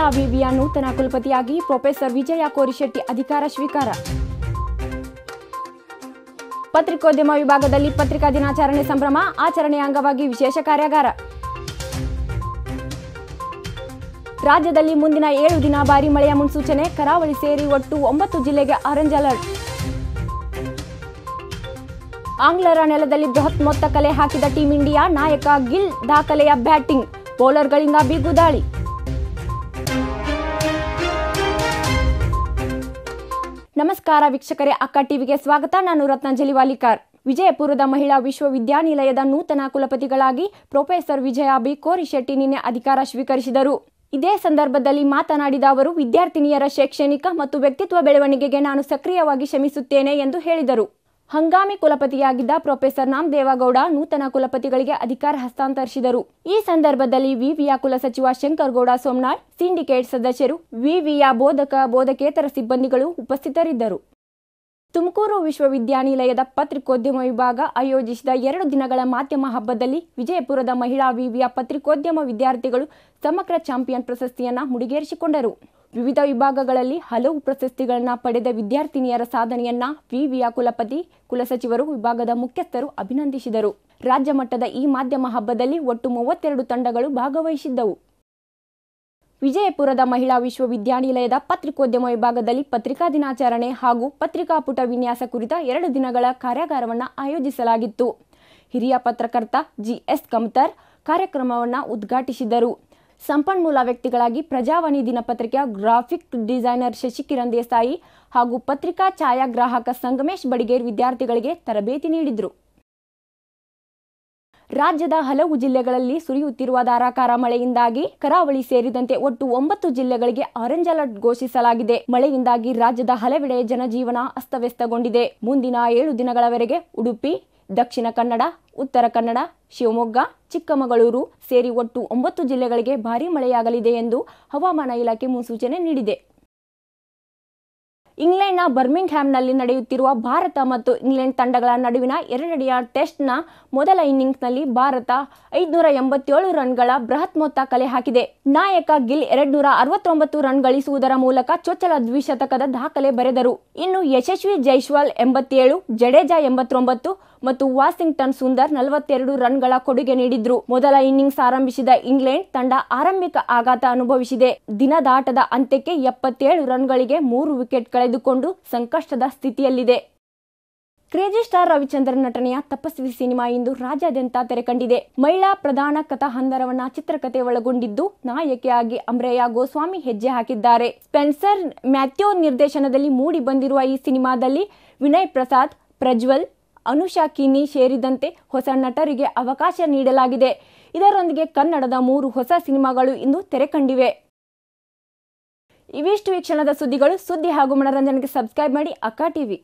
ಮಹಿಳಾ ವಿವಿಯ ನೂತನ ಕುಲಪತಿಯಾಗಿ ಪ್ರೊಫೆಸರ್ ವಿಜಯ ಕೋರಿಶೆಟ್ಟಿ ಅಧಿಕಾರ ಸ್ವೀಕಾರ. ಪತ್ರಿಕೋದ್ಯಮ ವಿಭಾಗದಲ್ಲಿ ಪತ್ರಿಕಾ ದಿನಾಚರಣೆ ಸಂಭ್ರಮ, ಆಚರಣೆಯ ಅಂಗವಾಗಿ ವಿಶೇಷ ಕಾರ್ಯಾಗಾರ. ರಾಜ್ಯದಲ್ಲಿ ಮುಂದಿನ 7 ದಿನ ಭಾರೀ ಮಳೆಯ ಮುನ್ಸೂಚನೆ, ಕರಾವಳಿ ಸೇರಿ ಒಟ್ಟು 9 ಜಿಲ್ಲೆಗೆ ಆರೆಂಜ್ ಅಲರ್ಟ್. ಆಂಗ್ಲರ ನೆಲದಲ್ಲಿ ಬೃಹತ್ ಮೊತ್ತ ಕಲೆ ಹಾಕಿದ ಟೀಂ ಇಂಡಿಯಾ, ನಾಯಕ ಗಿಲ್ ದಾಖಲೆಯ ಬ್ಯಾಟಿಂಗ್, ಬೌಲರ್ಗಳಿಂದ ಬಿಗು ದಾಳಿ. ನಮಸ್ಕಾರ ವೀಕ್ಷಕರೇ, ಅಕ್ಕ ಟಿವಿಗೆ ಸ್ವಾಗತ. ನಾನು ರತ್ನಾಂಜಲಿ ವಾಲಿಕಾರ್. ವಿಜಯಪುರದ ಮಹಿಳಾ ವಿಶ್ವವಿದ್ಯಾನಿಲಯದ ನೂತನ ಕುಲಪತಿಗಳಾಗಿ ಪ್ರೊಫೆಸರ್ ವಿಜಯ ಬಿ ಕೋರಿಶೆಟ್ಟಿ ನಿನ್ನೆ ಅಧಿಕಾರ ಸ್ವೀಕರಿಸಿದರು. ಇದೇ ಸಂದರ್ಭದಲ್ಲಿ ಮಾತನಾಡಿದ ಅವರು, ವಿದ್ಯಾರ್ಥಿನಿಯರ ಶೈಕ್ಷಣಿಕ ಮತ್ತು ವ್ಯಕ್ತಿತ್ವ ಬೆಳವಣಿಗೆಗೆ ನಾನು ಸಕ್ರಿಯವಾಗಿ ಶ್ರಮಿಸುತ್ತೇನೆ ಎಂದು ಹೇಳಿದರು. ಹಂಗಾಮಿ ಕುಲಪತಿಯಾಗಿದ್ದ ಪ್ರೊಫೆಸರ್ ನಾಮದೇವಗೌಡ ನೂತನ ಕುಲಪತಿಗಳಿಗೆ ಅಧಿಕಾರ ಹಸ್ತಾಂತರಿಸಿದರು. ಈ ಸಂದರ್ಭದಲ್ಲಿ ವಿವಿಯ ಕುಲಸಚಿವ ಶಂಕರಗೌಡ ಸೋಮನಾಳ್, ಸಿಂಡಿಕೇಟ್ ಸದಸ್ಯರು, ವಿವಿಯ ಬೋಧಕ ಬೋಧಕೇತರ ಸಿಬ್ಬಂದಿಗಳು ಉಪಸ್ಥಿತರಿದ್ದರು. ತುಮಕೂರು ವಿಶ್ವವಿದ್ಯಾನಿಲಯದ ಪತ್ರಿಕೋದ್ಯಮ ವಿಭಾಗ ಆಯೋಜಿಸಿದ 2 ದಿನಗಳ ಮಾಧ್ಯಮ ಹಬ್ಬದಲ್ಲಿ ವಿಜಯಪುರದ ಮಹಿಳಾ ವಿವಿಯ ಪತ್ರಿಕೋದ್ಯಮ ವಿದ್ಯಾರ್ಥಿಗಳು ಸಮಗ್ರ ಚಾಂಪಿಯನ್ ಪ್ರಶಸ್ತಿಯನ್ನು ಮುಡಿಗೇರಿಸಿಕೊಂಡರು. ವಿವಿಧ ವಿಭಾಗಗಳಲ್ಲಿ ಹಲವು ಪ್ರಶಸ್ತಿಗಳನ್ನು ಪಡೆದ ವಿದ್ಯಾರ್ಥಿನಿಯರ ಸಾಧನೆಯನ್ನ ವಿವಿಯ ಕುಲಪತಿ, ಕುಲಸಚಿವರು, ವಿಭಾಗದ ಮುಖ್ಯಸ್ಥರು ಅಭಿನಂದಿಸಿದರು. ರಾಜ್ಯ ಮಟ್ಟದ ಈ ಮಾಧ್ಯಮ ಹಬ್ಬದಲ್ಲಿ ಒಟ್ಟು 32 ತಂಡಗಳು ಭಾಗವಹಿಸಿದ್ದವು. ವಿಜಯಪುರದ ಮಹಿಳಾ ವಿಶ್ವವಿದ್ಯಾನಿಲಯದ ಪತ್ರಿಕೋದ್ಯಮ ವಿಭಾಗದಲ್ಲಿ ಪತ್ರಿಕಾ ದಿನಾಚರಣೆ ಹಾಗೂ ಪತ್ರಿಕಾ ಪುಟ ವಿನ್ಯಾಸ ಕುರಿತ 2 ದಿನಗಳ ಕಾರ್ಯಾಗಾರವನ್ನು ಆಯೋಜಿಸಲಾಗಿತ್ತು. ಹಿರಿಯ ಪತ್ರಕರ್ತ ಜಿಎಸ್ ಕಮತರ್ ಕಾರ್ಯಕ್ರಮವನ್ನು ಉದ್ಘಾಟಿಸಿದರು. ಸಂಪನ್ಮೂಲ ವ್ಯಕ್ತಿಗಳಾಗಿ ಪ್ರಜಾವಾಣಿ ದಿನಪತ್ರಿಕೆಯ ಗ್ರಾಫಿಕ್ ಡಿಸೈನರ್ ಶಶಿಕಿರಣ್ ದೇಸಾಯಿ ಹಾಗೂ ಪತ್ರಿಕಾ ಛಾಯಾಗ್ರಾಹಕ ಸಂಗಮೇಶ್ ಬಡಿಗೇರ್ ವಿದ್ಯಾರ್ಥಿಗಳಿಗೆ ತರಬೇತಿ ನೀಡಿದರು. ರಾಜ್ಯದ ಹಲವು ಜಿಲ್ಲೆಗಳಲ್ಲಿ ಸುರಿಯುತ್ತಿರುವ ಧಾರಾಕಾರ ಮಳೆಯಿಂದಾಗಿ ಕರಾವಳಿ ಸೇರಿದಂತೆ ಒಟ್ಟು 9 ಜಿಲ್ಲೆಗಳಿಗೆ ಆರೆಂಜ್ ಅಲರ್ಟ್ ಘೋಷಿಸಲಾಗಿದೆ. ಮಳೆಯಿಂದಾಗಿ ರಾಜ್ಯದ ಹಲವೆಡೆ ಜನಜೀವನ ಅಸ್ತವ್ಯಸ್ತಗೊಂಡಿದೆ. ಮುಂದಿನ 7 ದಿನಗಳವರೆಗೆ ಉಡುಪಿ, ದಕ್ಷಿಣ ಕನ್ನಡ, ಉತ್ತರ ಕನ್ನಡ, ಶಿವಮೊಗ್ಗ, ಚಿಕ್ಕಮಗಳೂರು ಸೇರಿ ಒಟ್ಟು 9 ಜಿಲ್ಲೆಗಳಿಗೆ ಭಾರೀ ಮಳೆಯಾಗಲಿದೆ ಎಂದು ಹವಾಮಾನ ಇಲಾಖೆ ಮುನ್ಸೂಚನೆ ನೀಡಿದೆ. ಇಂಗ್ಲೆಂಡ್ನ ಬರ್ಮಿಂಗ್ಹ್ಯಾಮ್ನಲ್ಲಿ ನಡೆಯುತ್ತಿರುವ ಭಾರತ ಮತ್ತು ಇಂಗ್ಲೆಂಡ್ ತಂಡಗಳ ನಡುವಿನ 2ನೇ ಟೆಸ್ಟ್ನ ಮೊದಲ ಇನ್ನಿಂಗ್ಸ್ನಲ್ಲಿ ಭಾರತ 587 ರನ್ಗಳ ಬೃಹತ್ ಮೊತ್ತ ಕಲೆ ಹಾಕಿದೆ. ನಾಯಕ ಗಿಲ್ 269 ರನ್ ಗಳಿಸುವುದರ ಮೂಲಕ ಚೊಚ್ಚಲ ದ್ವಿಶತಕದ ದಾಖಲೆ ಬರೆದರು. ಇನ್ನು ಯಶಸ್ವಿ ಜೈಸ್ವಾಲ್ 87, ಜಡೇಜಾ 89 ಮತ್ತು ವಾಷಿಂಗ್ಟನ್ ಸುಂದರ್ 42 ರನ್ಗಳ ಕೊಡುಗೆ ನೀಡಿದ್ರು. ಮೊದಲ ಇನ್ನಿಂಗ್ಸ್ ಆರಂಭಿಸಿದ ಇಂಗ್ಲೆಂಡ್ ತಂಡ ಆರಂಭಿಕ ಆಘಾತ ಅನುಭವಿಸಿದೆ. ದಿನದ ಆಟದ ಅಂತ್ಯಕ್ಕೆ 77 ರನ್ಗಳಿಗೆ 3 ವಿಕೆಟ್ ಕಳೆದುಕೊಂಡು ಸಂಕಷ್ಟದ ಸ್ಥಿತಿಯಲ್ಲಿದೆ. ಕ್ರೇಜಿ ಸ್ಟಾರ್ ರವಿಚಂದ್ರನ್ ನಟನೆಯ ತಪಸ್ವಿ ಸಿನಿಮಾ ಇಂದು ರಾಜ್ಯಾದ್ಯಂತ ತೆರೆ ಕಂಡಿದೆ. ಮಹಿಳಾ ಪ್ರಧಾನ ಕಥಾಹಂದರವನ್ನ ಚಿತ್ರಕಥೆ ಒಳಗೊಂಡಿದ್ದು, ನಾಯಕಿಯಾಗಿ ಅಮ್ರೇಯ ಗೋಸ್ವಾಮಿ ಹೆಜ್ಜೆ ಹಾಕಿದ್ದಾರೆ. ಸ್ಪೆನ್ಸರ್ ಮ್ಯಾಥ್ಯೂ ನಿರ್ದೇಶನದಲ್ಲಿ ಮೂಡಿ ಬಂದಿರುವ ಈ ಸಿನಿಮಾದಲ್ಲಿ ವಿನಯ್ ಪ್ರಸಾದ್, ಪ್ರಜ್ವಲ್, ಅನುಷಾ ಕಿನಿ ಸೇರಿದಂತೆ ಹೊಸ ನಟರಿಗೆ ಅವಕಾಶ ನೀಡಲಾಗಿದೆ. ಇದರೊಂದಿಗೆ ಕನ್ನಡದ 3 ಹೊಸ ಸಿನಿಮಾಗಳು ಇಂದು ತೆರೆ ಕಂಡಿವೆ. ಇವಿಷ್ಟು ಈ ಕ್ಷಣದ ಸುದ್ದಿಗಳು. ಸುದ್ದಿ ಹಾಗೂ ಮನರಂಜನೆಗೆ ಸಬ್ಸ್ಕ್ರೈಬ್ ಮಾಡಿ ಅಕ್ಕ ಟಿವಿ.